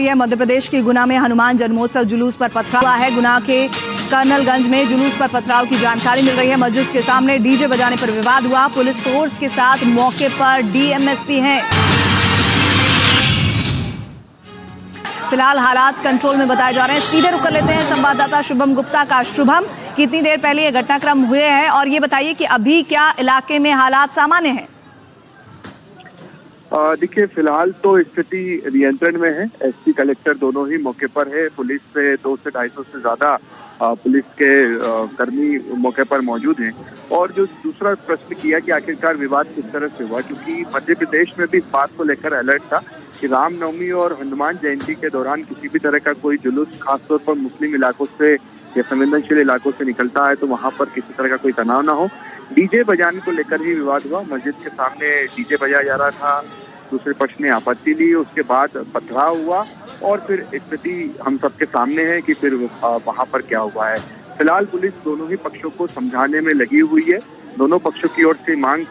है। मध्य प्रदेश के गुना में हनुमान जन्मोत्सव जुलूस पर पथराव हुआ है। गुना के कर्नलगंज में जुलूस पर पथराव की जानकारी मिल रही है। मस्जिद के सामने डीजे बजाने पर विवाद हुआ। पुलिस फोर्स के साथ मौके पर डीएमएसपी हैं। फिलहाल हालात कंट्रोल में बताए जा रहे हैं। सीधे रुक कर लेते हैं संवाददाता शुभम गुप्ता का। शुभम, कितनी देर पहले ये घटनाक्रम हुए हैं और ये बताइए कि अभी क्या इलाके में हालात सामान्य हैं? देखिए, फिलहाल तो स्थिति नियंत्रण में है। एसपी कलेक्टर दोनों ही मौके पर है। पुलिस से 200 से 250 से ज्यादा पुलिस के कर्मी मौके पर मौजूद हैं। और जो दूसरा प्रश्न किया कि आखिरकार विवाद किस तरह से हुआ, क्योंकि मध्य प्रदेश में भी इस बात को लेकर अलर्ट था कि रामनवमी और हनुमान जयंती के दौरान किसी भी तरह का कोई जुलूस खासतौर पर मुस्लिम इलाकों से या संवेदनशील इलाकों से निकलता है तो वहां पर किसी तरह का कोई तनाव ना हो। डीजे बजाने को लेकर ही विवाद हुआ। मस्जिद के सामने डीजे बजाया जा रहा था, दूसरे पक्ष ने आपत्ति ली, उसके बाद पथराव हुआ और फिर स्थिति हम सबके सामने है कि फिर वहां पर क्या हुआ है। फिलहाल पुलिस दोनों ही पक्षों को समझाने में लगी हुई है। दोनों पक्षों की ओर से मांग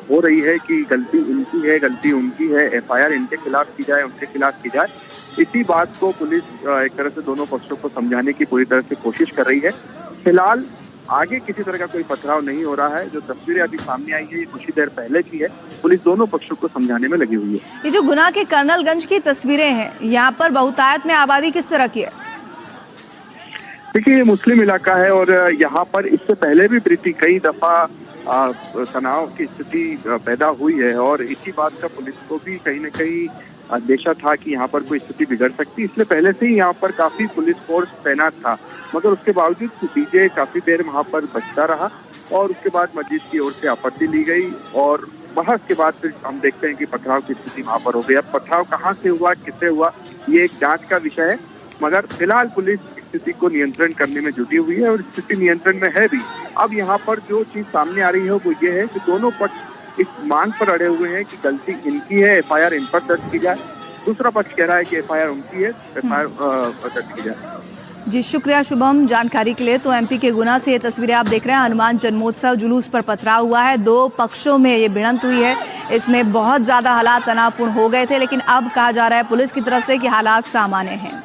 हो रही है कि गलती इनकी है, गलती उनकी है, एफआईआर इनके खिलाफ की जाए, उनके खिलाफ की जाए। इसी बात को पुलिस एक तरह से दोनों पक्षों को समझाने की पूरी तरह से कोशिश कर रही है। फिलहाल आगे किसी तरह का कोई पथराव नहीं हो रहा है। जो तस्वीरें अभी सामने आई है ये कुछ ही देर पहले की है। पुलिस दोनों पक्षों को समझाने में लगी हुई है। ये जो गुना के कर्नलगंज की तस्वीरें हैं, यहाँ पर बहुतायत में आबादी किस तरह की है? देखिए, ये मुस्लिम इलाका है और यहाँ पर इससे पहले भी कई दफा तनाव की स्थिति पैदा हुई है और इसी बात का पुलिस को भी कहीं न कहीं अंदेशा था कि यहाँ पर कोई स्थिति बिगड़ सकती। इसलिए पहले से ही यहाँ पर काफी पुलिस फोर्स तैनात था, मगर उसके बावजूद डीजे काफी देर वहाँ पर बजता रहा और उसके बाद मस्जिद की ओर से आपत्ति ली गई और बहस के बाद फिर हम देखते हैं कि पथराव की स्थिति वहाँ पर हो गई। अब पथराव कहाँ से हुआ, किससे हुआ, ये एक जांच का विषय है, मगर फिलहाल पुलिस स्थिति को नियंत्रण करने में जुटी हुई है और स्थिति नियंत्रण में है भी। अब यहाँ पर जो चीज सामने आ रही है वो ये है कि दोनों पक्ष इस मांग पर अड़े हुए हैं कि गलती इनकी है, एफआईआर इन पर दर्ज की जाए। दूसरा पक्ष कह रहा है कि एफआईआर उनकी है, एफआईआर दर्ज की जाए। जी शुक्रिया शुभम जानकारी के लिए। तो एमपी के गुना से ये तस्वीरें आप देख रहे हैं। हनुमान जन्मोत्सव जुलूस पर पथराव हुआ है। दो पक्षों में ये भिड़ंत हुई है। इसमें बहुत ज्यादा हालात तनावपूर्ण हो गए थे, लेकिन अब कहा जा रहा है पुलिस की तरफ से कि हालात सामान्य हैं।